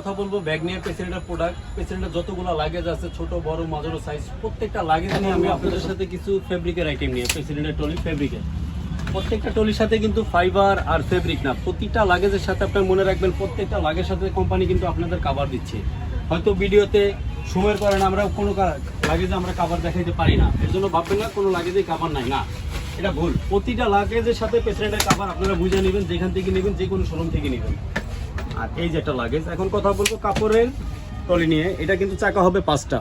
কথা বলবো ব্যাগ নিয়ে প্রেসিডেন্টের প্রোডাক্ট, প্রেসিডেন্টের যতগুলো লাগেজ আছে ছোট বড় মাঝারো সাইজ প্রত্যেকটা লাগেজ নিয়ে আমি আপনাদের সাথে কিছু ফেব্রিকের আইটেম নিয়ে প্রেসিডেন্টের টলি ফেব্রিকের প্রত্যেকটা টলির সাথে কিন্তু ফাইবার আর ফেব্রিক না, প্রতিটা লাগেজের সাথে আপনার মনে রাখবেন প্রত্যেকটা লাগেজের সাথে কোম্পানি কিন্তু আপনাদের কাভার দিচ্ছে। হয়তো ভিডিওতে সময়ের কারণে আমরা কোনো লাগেজে আমরা কাভার দেখাইতে পারি না, এর জন্য ভাববেন না কোনো লাগেজে কাভার নাই, না এটা ভুল। প্রতিটা লাগেজের সাথে প্রেসিডেন্টের কাভার আপনারা বুঝে নেবেন, যেখান থেকে নেবেন যে কোনো শোরুম থেকে নেবেন। আর এই যেটা লাগেজ, এখন কথা বলবো কাপড়ের টলি নিয়ে। এটা কিন্তু চাকা হবে 5টা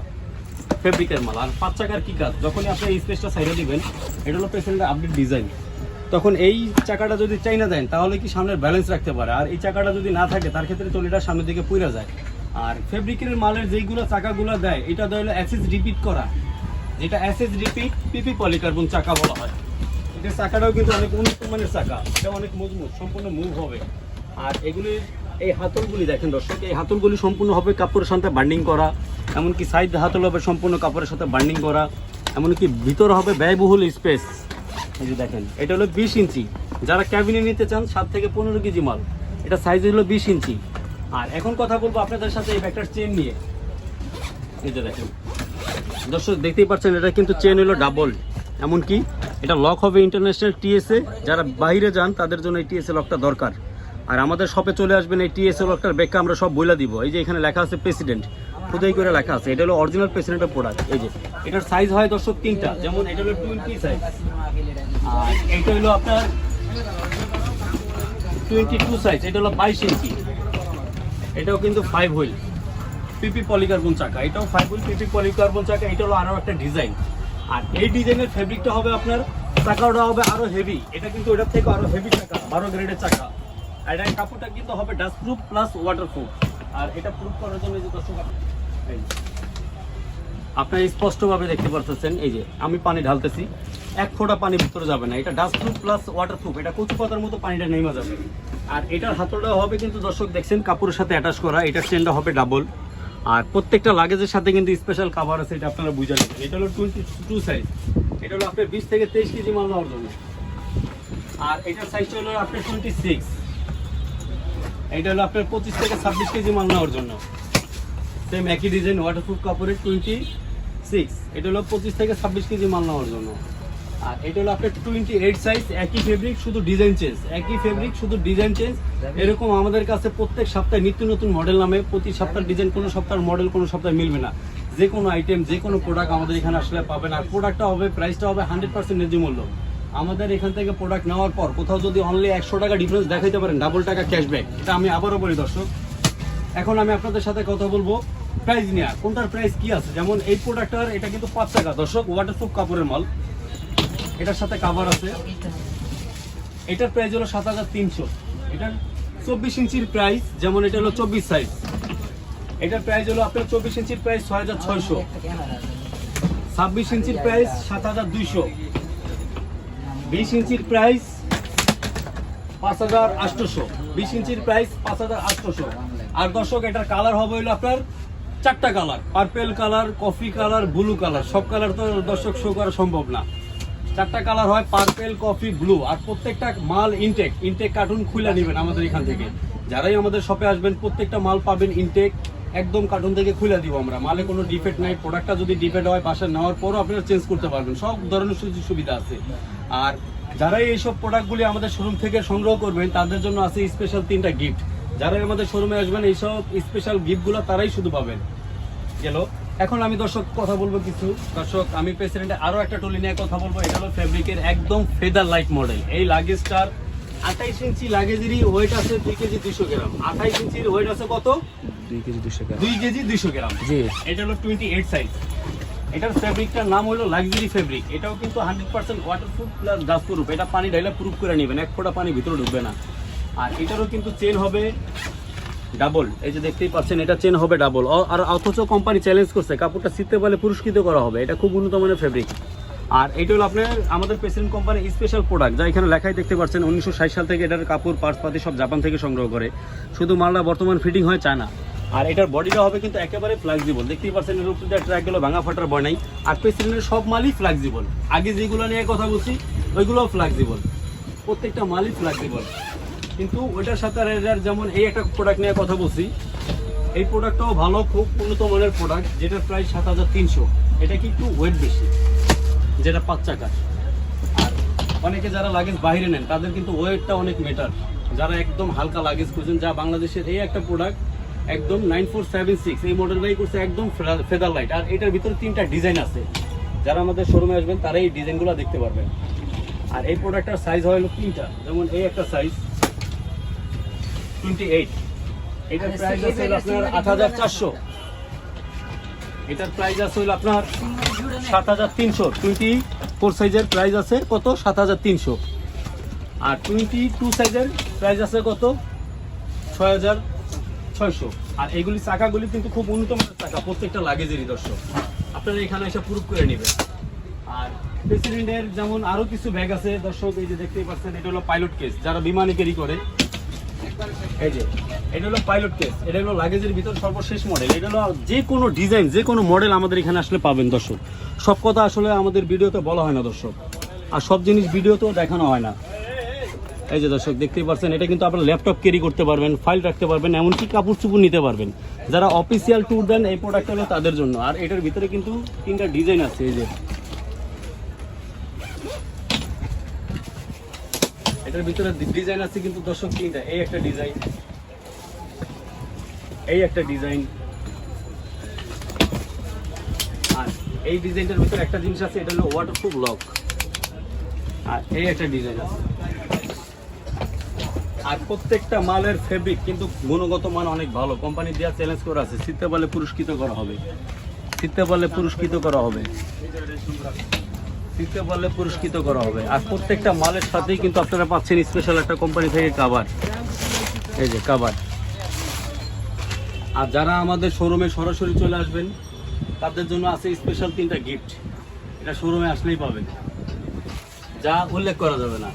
ফেব্রিকের মাল। আর 5 চাকার কি কাজ, যখনই আপনি এই স্পেসটা সাইডে দিবেন, এটা হলো প্রেসিডেন্টের আপডেট ডিজাইন, তখন এই চাকাটা যদি চাইনা দেন তাহলে কি সামনের ব্যালেন্স রাখতে পারে, আর এই চাকাটা যদি না থাকে তার ক্ষেত্রে টলিটা সামনের দিকে পুড়ে যায়। আর ফেব্রিকের মালের যেইগুলো চাকাগুলো দেয় এটা দেয় হলো অ্যাসেস রিপিট করা, যেটা অ্যাসেস রিপিট পিপি পলিকার্বন চাকা বলা হয়। এটা চাকাটাও কিন্তু অনেক উন্নত মানের চাকা, এটা অনেক মজবুত, সম্পূর্ণ মুভ হবে। আর এগুলির এই হাতলগুলি দেখেন দর্শক, এই হাতলগুলি সম্পূর্ণ হবে কাপড়ের সাথে বান্ডিং করা, এমনকি সাইড হাতল হবে সম্পূর্ণ কাপড়ের সাথে বান্ডিং করা, এমনকি ভিতর হবে ব্যয়বহুল স্পেস। এই যে দেখেন এটা হলো 20 ইঞ্চি, যারা ক্যাবিনে নিতে চান 7 থেকে 15 কেজি মাল, এটা সাইজ হলো 20 ইঞ্চি। আর এখন কথা বলবো আপনাদের সাথে এই ব্যাগটার চেন নিয়ে। এই যে দেখেন দর্শক দেখতেই পাচ্ছেন, এটা কিন্তু চেন হলো ডাবল, এমনকি এটা লক হবে ইন্টারন্যাশনাল টিএসএ, যারা বাইরে যান তাদের জন্য এই টিএসএ লকটা দরকার। আর আমাদের শপে চলে আসবেন, এই টিএসএ লকটার ব্যাগটা আমরা সব বলে দিব। এই যে এখানে লেখা আছে প্রেসিডেন্ট, খুদাই করে লেখা আছে, এটা হলো অরিজিনাল প্রেসিডেন্টের প্রোডাক্ট। এই যে এটার সাইজ হয় দর্শক 3টা, যেমন এটা হলো 20 সাইজ, আর এটা হলো আপনার 22 সাইজ, এটা হলো 22 ইঞ্চি। এটাও কিন্তু 5 হুইল পিপি পলিকার্বন চাকা, এটাও 5 হুইল পিপি পলিকার্বন চাকা। এটা হলো আরও একটা ডিজাইন, আর এই ডিজাইনের ফেব্রিকটা হবে আপনার, চাকাটা হবে আরো হেভি, এটা কিন্তু এটার থেকে আরো হেভি চাকা, 12 গ্রেডের চাকা। আর এটার কাপড়টা কিন্তু হবে dustproof plus waterproof. আর এটা প্রুফ করার জন্য যে দর্শক আপনারা স্পষ্টভাবে দেখতে পারতেছেন, এই যে আমি পানি ঢালতেছি, 1 ফোঁটা পানি ভিতরে যাবে না, এটা dust proof plus water proof, এটা কচু পাতার মতো পানিটা নেমে যাবে। আর এটার হাতলটা হবে কিন্তু দর্শক দেখছেন কাপড়ের সাথে অ্যাটাচ করা, এটার চেনটা হবে ডাবল। আর প্রত্যেকটা লাগেজের সাথে কিন্তু স্পেশাল কাভার আছে, এটা আপনারা বুঝে নেবেন। এটা হলো 22 সাইজ, এটা হলো আপনার 20 থেকে 23 কেজি মাল নেওয়ার জন্য। আর এটার সাইজটা হলো আপনার 26, এটা হলো আপনার 25 থেকে 26 কেজি মাল নেওয়ার জন্য। সেম একই ডিজাইন ওয়াটারপ্রুফ কাপড়ের 26, এটা হলো 25 থেকে 26 কেজি মাল নেওয়ার জন্য। আর এটা হলো আপনার 28 সাইজ, একই ফেব্রিক শুধু ডিজাইন চেঞ্জ, একই ফেব্রিক শুধু ডিজাইন চেঞ্জ। এরকম আমাদের কাছে প্রত্যেক সপ্তাহে নিত্য নতুন মডেল নামে, প্রতি সপ্তাহের ডিজাইন, কোনো সপ্তাহের মডেল কোনো সপ্তাহে মিলবে না। যে কোনো আইটেম, যে কোনো প্রোডাক্ট আমাদের এখানে আসলে পাবেন। আর প্রোডাক্টটা হবে, প্রাইসটা হবে 100% ন্যায্য মূল্য। আমাদের এখান থেকে প্রোডাক্ট নেওয়ার পর কোথাও যদি অনলি 100 টাকা ডিফারেন্স দেখাইতে পারেন, ডাবল টাকা ক্যাশব্যাক, এটা আমি আবারও বলি দর্শক। এখন আমি আপনাদের সাথে কথা বলবো প্রাইস নিয়ে, কোনটার প্রাইস কি আছে। যেমন এই প্রোডাক্টটার এটা কিন্তু 5 টাকা দর্শক, ওয়াটারপ্রুফ কাপড়ের মাল, এটার সাথে কাভার আছে। এটার প্রাইস হলো 7300, এটার 24 ইঞ্চির প্রাইস, যেমন এটা হলো 24 সাইজ, এটার প্রাইস হলো আপনার 24 ইঞ্চির প্রাইস 6600, 26 ইঞ্চির প্রাইস 7200, 20 ইঞ্চির প্রাইস 5800, 20 ইঞ্চির প্রাইস 5800। আর দর্শক এটার কালার হবে হলো আপনার 4টা colour, purple colour, coffee colour, blue colour. সব কালার তো দর্শক শো করা সম্ভব না, 4টা কালার হয়, পার্পেল, কফি, ব্লু। আর প্রত্যেকটা মাল ইনটেক কার্টুন খুলে নেবেন আমাদের এখান থেকে। যারাই আমাদের শপে আসবেন প্রত্যেকটা মাল পাবেন ইনটেক, একদম কার্টুন থেকে খুলে দিব আমরা। মালে কোনো ডিফেক্ট নাই, প্রোডাক্টটা যদি ডিফেক্ট হয় বাসায় নেওয়ার পরও আপনারা চেঞ্জ করতে পারবেন, সব ধরনের সুযোগ সুবিধা আছে। আর যারাই এইসব প্রোডাক্টগুলি আমাদের শোরুম থেকে সংগ্রহ করবেন তাদের জন্য আছে স্পেশাল 3টা গিফট। যারাই আমাদের শোরুমে আসবেন এইসব স্পেশাল গিফটগুলো তারাই শুধু পাবেন। গেল, এখন আমি দর্শক কথা বলবো কিছু। দর্শক আমি প্রেসিডেন্টের আরো একটা টলি নিয়ে কথা বলবো, এটা হলো ফেব্রিকের একদম ফেদার লাইক মডেল। এই লাগেজটার 28 ইঞ্চি লাগেজেরই ওয়েট আছে 2 কেজি 200 গ্রাম। 28 ইঞ্চির ওয়েট আছে কত? 2 কেজি 200 গ্রাম। 2 কেজি 200 গ্রাম। জি, এটা হলো 28 সাইজ। এটার ফেব্রিকটার নাম হলো লাক্সারি ফেব্রিক। এটাও কিন্তু 100% ওয়াটারপ্রুফ প্লাস ডাস্ট প্রুফ, এটা পানি ঢাইলে প্রুফ করে নেবেন, 1 ফোঁটা পানি ভিতরে ঢুকবে না। আর এটারও কিন্তু চেন হবে ডাবল, এই যে দেখতেই পাচ্ছেন এটা চেন হবে ডাবল। আর অথচ কোম্পানি চ্যালেঞ্জ করছে কাপড়টা ছিঁড়তে পারলে পুরস্কৃত করা হবে, এটা খুব উন্নত মানের ফেব্রিক। আর এটা হলো আপনার আমাদের প্রেসিডেন্ট কোম্পানির স্পেশাল প্রোডাক্ট, যা এখানে লেখাই দেখতে পাচ্ছেন 1960 সাল থেকে এটার কাপড় পার্টস পাতি সব জাপান থেকে সংগ্রহ করে, শুধু মালটা বর্তমান ফিটিং হয় চায়না। আর এটার বডিটা হবে কিন্তু একেবারে ফ্লেক্সিবল, দেখতেই পাচ্ছেন এর উপরে ট্র্যাকগুলো ভাঙা ফাটার ভয় নাই। আর প্রেসিডেন্টের সব মালই ফ্লেক্সিবল, আগে যেগুলো নিয়ে কথা বলছি ওইগুলোও ফ্লেক্সিবল, প্রত্যেকটা মালই ফ্লেক্সিবল। কিন্তু ওইটার সাথে যেমন এই একটা প্রোডাক্ট নিয়ে কথা বলছি, এই প্রোডাক্টটাও ভালো, খুব উন্নত মানের প্রোডাক্ট, যেটার প্রাইস 7300। এটা কি একটু ওয়েট বেশি, যেটা 5 চাকার। আর অনেকে যারা লাগেজ বাইরে নেন তাদের কিন্তু ওয়েটটা অনেক মেটার। যারা একদম হালকা লাগেজ খুঁজছেন, যা বাংলাদেশের এই একটা প্রোডাক্ট একদম 9476, এই মডেলটাই করছে একদম ফেদার লাইট। আর এটার ভিতরে 3টা ডিজাইন আছে, যারা আমাদের শোরুমে আসবেন তারা এই ডিজাইনগুলো দেখতে পারবেন। আর এই প্রোডাক্টটার সাইজ হলো 3টা, যেমন এই একটা সাইজ 28, এটার প্রাইস আছে আপনার 8400। এটার প্রাইস আছে হলো আপনার 7300। 24 সাইজের প্রাইস আছে কত? 7300। আর 22 সাইজের প্রাইস আছে কত? 6600। আর এইগুলি চাকাগুলি কিন্তু খুব উন্নত মানের চাকা, প্রত্যেকটা লাগেজেরই দর্শক, আপনারা এখানে এসে প্রুফ করে নেবেন। আর প্রেসিডেন্টের যেমন আরো কিছু ব্যাগ আছে দর্শক, এই যে দেখতেই পাচ্ছেন, এটা হলো পাইলট কেস, যারা বিমানে ক্যারি করে। এই যে এটা হলো পাইলট কেস, এটা হলো লাগেজের ভিতর সর্বশেষ মডেল। এটা হলো যে কোনো ডিজাইন, যে কোনো মডেল আমাদের এখানে আসলে পাবেন দর্শক। সব কথা আসলে আমাদের ভিডিওতে বলা হয় না দর্শক, আর সব জিনিস ভিডিওতেও দেখানো হয় না। এই যে দর্শক দেখতেই পাচ্ছেন, এটা কিন্তু আপনার ল্যাপটপ ক্যারি করতে পারবেন, ফাইল রাখতে পারবেন, এমনকি কাপড় চুপড় নিতে পারবেন। যারা অফিসিয়াল ট্যুর দেন এই প্রোডাক্ট হলো তাদের জন্য। আর এটার ভিতরে কিন্তু 3টা ডিজাইন আছে। এই যে এটার ভিতরে ডিজাইন আছে কিন্তু দর্শক 3টা। এই একটা ডিজাইন, এই একটা ডিজাইন, আর এই ডিজাইনটার ভিতরে একটা জিনিস আছে, এটা হলো ওয়াটারপ্রুফ লক। আর এই একটা ডিজাইন আছে। আর প্রত্যেকটা মালের ফেব্রিক কিন্তু গুণগত মান অনেক ভালো, কোম্পানি দেওয়া চ্যালেঞ্জ করা আছে, জিততে পারলে পুরস্কৃত করা হবে, জিততে পারলে পুরস্কৃত করা হবে, জিততে পারলে পুরস্কৃত করা হবে। আর প্রত্যেকটা মালের সাথেই কিন্তু আপনারা পাচ্ছেন স্পেশাল একটা কোম্পানি থেকে কাভার। এই যে কাভার। আর যারা আমাদের শোরুমে সরাসরি চলে আসবেন তাদের জন্য আছে স্পেশাল 3টা গিফট, এটা শোরুমে আসলেই পাবেন, যা উল্লেখ করা যাবে না।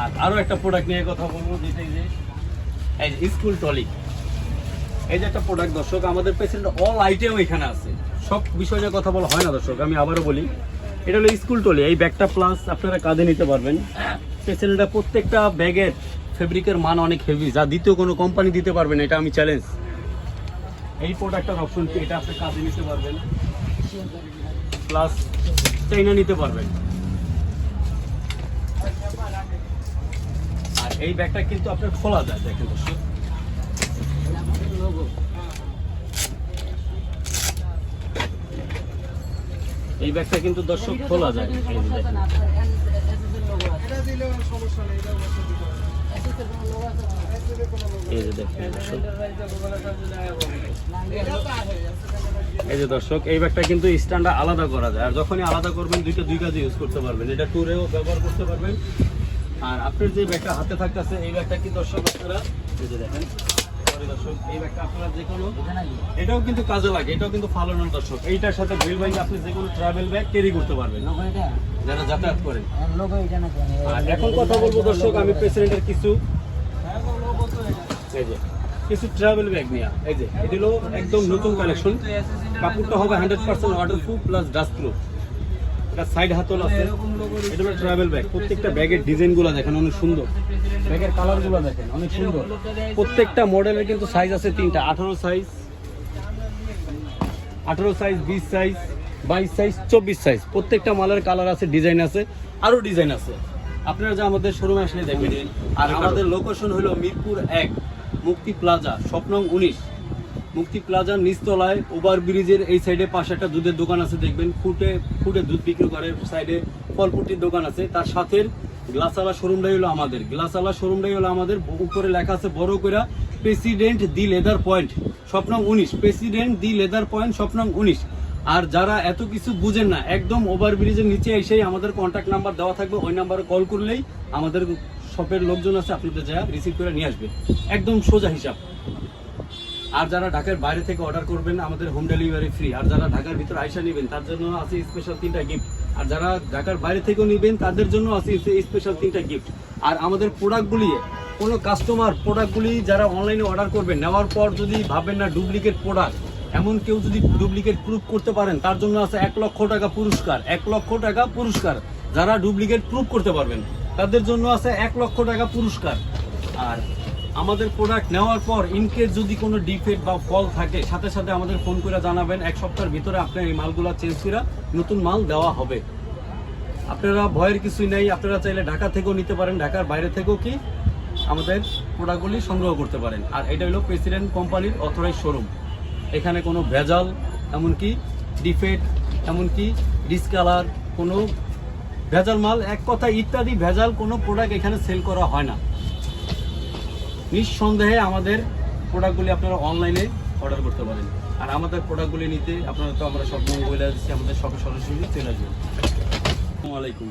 আর আরো একটা প্রোডাক্ট নিয়ে কথা বলবো, যেটা এই যে স্কুল ট্রলি। এই যে একটা প্রোডাক্ট দর্শক, আমাদের পেছনে অল আইটেম এখানে আছে, সব বিষয় নিয়ে কথা বলা হয় না দর্শক, আমি আবারও বলি। এটা হলো স্কুল ট্রলি। এই ব্যাগটা প্লাস আপনারা কাঁধে নিতে পারবেন। পেছনেটা প্রত্যেকটা ব্যাগের ফেব্রিকের মান অনেক হেভি, যা দ্বিতীয় কোনো কোম্পানি দিতে পারবেন, এটা আমি চ্যালেঞ্জ। এই প্রোডাক্টটার অপশন কি, এটা আপনি কাঁধে নিতে পারবেন, প্লাস চাইনা নিতে পারবেন। আর এই ব্যাগটা কিন্তু আপনার খোলা যায়, দেখেন দর্শক, এই ব্যাগটা কিন্তু দর্শক খোলা যায়। এই যে দেখেন দর্শক, এই যে দর্শক, এই ব্যাগটা কিন্তু স্ট্যান্ডটা আলাদা করা যায়। আর যখনই আলাদা করবেন দুই কাজে ইউজ করতে পারবেন, এটা ট্যুরেও ব্যবহার করতে পারবেন। আর আপনার যে ব্যাগটা হাতে থাকতেছে, এই ব্যাগটা কি দর্শক আপনারা এই যে দেখেন দর্শক, এই ব্যাগটা আপনারা যে কোনো, এটাও কিন্তু কাজে লাগে, এটাও কিন্তু ভালো নন দর্শক। এইটার সাথে বেল বাইন্ড আপনি যে কোনো ট্রাভেল ব্যাগ ক্যারি করতে পারবেন যারা যাতায়াত করেন। আর এখন কথা বলবো দর্শক আমি প্রেসিডেন্টের কিছু এই যে কিছু ট্রাভেল ব্যাগ নিয়ে। এই যে এটি হলো একদম নতুন কালেকশন, কাপড়টা হবে 100% ওয়াটারপ্রুফ প্লাস ডাস্ট প্রুফ। এটা সাইড হাতল আছে, এটা হলো ট্রাভেল ব্যাগ। প্রত্যেকটা ব্যাগের ডিজাইনগুলো দেখেন অনেক সুন্দর, ব্যাগের কালারগুলো দেখেন অনেক সুন্দর। প্রত্যেকটা মডেলের কিন্তু সাইজ আছে 3টা, 18 সাইজ, 20 সাইজ, 22 সাইজ, 24 সাইজ। প্রত্যেকটা মালের কালার আছে, ডিজাইন আছে, আরো ডিজাইন আছে, আপনারা যা আমাদের শোরুমে আসলে দেখবেন। আর আমাদের লোকেশন হলো মিরপুর 1 মুক্তি প্লাজা, স্বপ্নং 19, মুক্তি প্লাজার নিচতলায় ওভার ব্রিজের এই সাইডে পাশে একটা দুধের দোকান আছে, দেখবেন ফুটে দুধ বিক্রি করে, সাইডে ফলপুটির দোকান আছে, তার সাথে গ্লাসওয়ালা শোরুমটাই হলো আমাদের। গ্লাসওয়ালা শোরুমটাই হলো আমাদের, উপরে লেখা আছে বড় করে প্রেসিডেন্ট দি লেদার পয়েন্ট স্বপ্নং 19, প্রেসিডেন্ট দি লেদার পয়েন্ট স্বপ্নং 19। আর যারা এত কিছু বুঝেন না, একদম ওভার ব্রিজের নিচে এসেই আমাদের কন্ট্যাক্ট নাম্বার দেওয়া থাকবে, ওই নাম্বারে কল করলেই আমাদের শপের লোকজন আছে, আপনাদের যা রিসিভ করে নিয়ে আসবে, একদম সোজা হিসাব। আর যারা ঢাকার বাইরে থেকে অর্ডার করবেন আমাদের হোম ডেলিভারি ফ্রি। আর যারা ঢাকার ভিতরে আইসা নেবেন তার জন্য আছে স্পেশাল 3টা গিফট। আর যারা ঢাকার বাইরে থেকেও নেবেন তাদের জন্য আছে স্পেশাল 3টা গিফট। আর আমাদের প্রোডাক্টগুলি, কোনো কাস্টমার প্রোডাক্টগুলি যারা অনলাইনে অর্ডার করবেন, নেওয়ার পর যদি ভাবেন না ডুপ্লিকেট প্রোডাক্ট, এমন কেউ যদি ডুপ্লিকেট প্রুফ করতে পারেন তার জন্য আছে 1 লক্ষ টাকা পুরস্কার, 1 লক্ষ টাকা পুরস্কার। যারা ডুপ্লিকেট প্রুফ করতে পারবেন তাদের জন্য আছে 1 লক্ষ টাকা পুরস্কার। আর আমাদের প্রোডাক্ট নেওয়ার পর ইনকেস যদি কোনো ডিফেক্ট বা ফল থাকে সাথে সাথে আমাদের ফোন করে জানাবেন, 1 সপ্তাহের ভিতরে আপনার এই মালগুলো চেঞ্জ করে নতুন মাল দেওয়া হবে। আপনারা ভয়ের কিছুই নেই, আপনারা চাইলে ঢাকা থেকেও নিতে পারেন, ঢাকার বাইরে থেকেও কি আমাদের প্রোডাক্টগুলি সংগ্রহ করতে পারেন। আর এটা হলো প্রেসিডেন্ট কোম্পানির অথরাইজ শোরুম। এখানে কোনো ভেজাল, এমনকি ডিফেক্ট, এমনকি ডিসকালার, কোনো ভেজাল মাল, এক কথা ইত্যাদি ভেজাল কোনো প্রোডাক্ট এখানে সেল করা হয় না। নিঃসন্দেহে আমাদের প্রোডাক্টগুলি আপনারা অনলাইনে অর্ডার করতে পারেন। আর আমাদের প্রোডাক্টগুলি নিতে আপনারা তো আমরা সব বলে দিচ্ছি, আমাদের সব সরাসরি চলে আসবেন। আসসালামু আলাইকুম।